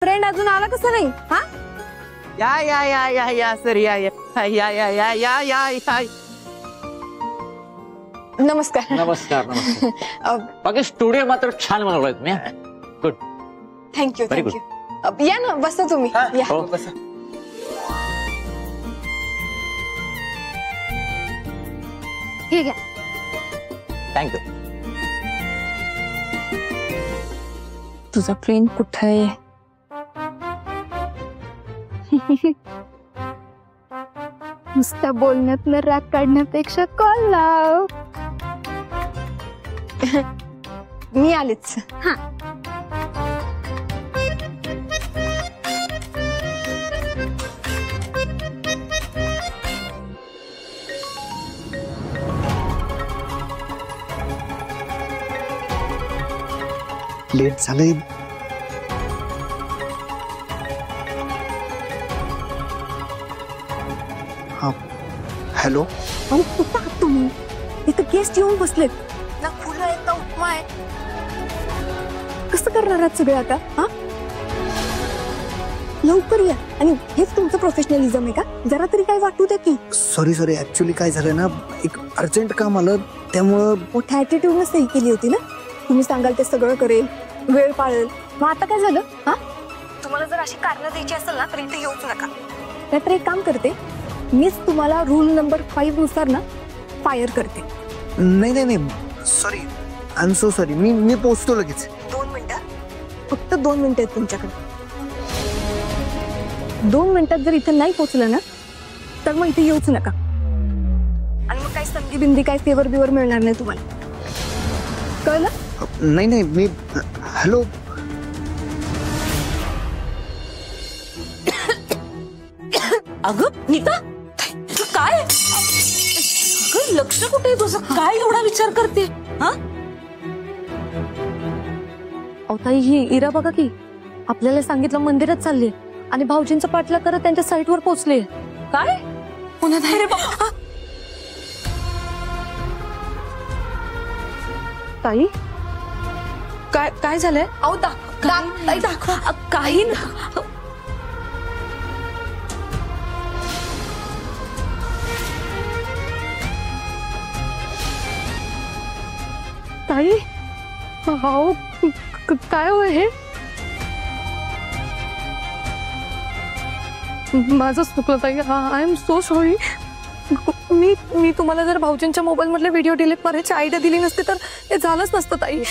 Friend अजून आला कसं नाही? हा या या या या या सर या या या या या या या या नमस्कार. नमस्कार नमस्कार. बाकी स्टुडिओ मात्र छान बनवलाय तुम्ही. गुड. Thank you Very thank you. या ना बसा तुम्ही. या. हो. हे घ्या. थँक्यू. तुझा फ्रेंड कुठे आहे? नुसत्या बोलण्यात राग काढण्यापेक्षा कॉल लाव. मी आलेच. हा लेट झालंय. हा हॅलो. अहो कुठं आहात तुम्ही? इथं गेस्ट येऊन बसलेत ना. फुलं आहेत ना उपमा आहे. कसं करणार आहात सगळे आता? हा लवकर या. आणि हेच तुमचं प्रोफेशनलिझम आहे का? जरा तरी काय वाटू द्या की. सॉरी ऍक्च्युली काय झालं ना, एक अर्जंट काम आलं त्यामुळं. मोठ्या ऍटिट्यूडने सही केली होती ना. तुम्ही सांगाल ते सगळं करेल, वेळ पाळेल. मग आता काय झालं? हा तुम्हाला जर अशी कारणं द्यायची असेल ना तर इथे येऊच नका. नाहीतर एक काम करते, मीच तुम्हाला रूल नंबर 5 नुसार ना फायर करते. नाही नाही नाही sorry, I am so sorry. मी पोहोचतो लगेच. 2 मिनिटं, फक्त 2 मिनिटं आहेत तुमच्याकडे. 2 मिनिटात जर इथे नाही पोहोचलं ना तर मग इथे येऊच नका. आणि मग काही संधी बिंदी काही फेवर बिवर मिळणार नाही तुम्हाला. कळलं? नाही नाही मी हॅलो. अगं नीता, तुझं काय? अगं लक्ष कुठे आहे तुझं? काय एवढा विचार करते? हा ताई, ही इरा बघा की आपल्याला सांगितलं मंदिरात चालली आणि भाऊजींचा पाठलाग करत त्यांच्या साईटवर पोहोचले. काय पुन्हा नाही रे बाबा. ताई काय काय झालंय? अहो दाखवा. काही ताई, हो काय होय हे? माझं चुकलं ताई. I am so sorry. मी तुम्हाला जर भाऊजींच्या मोबाईल मधले व्हिडिओ डिलीट करायची आयडिया दिली नसते तर हे झालंच नसतं ताई.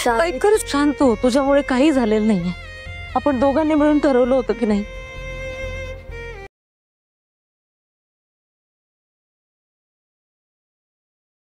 खरंच शांत हो. तुझ्यामुळे काही झालेलं नाहीये. आपण दोघांनी मिळून ठरवलं होतं की नाही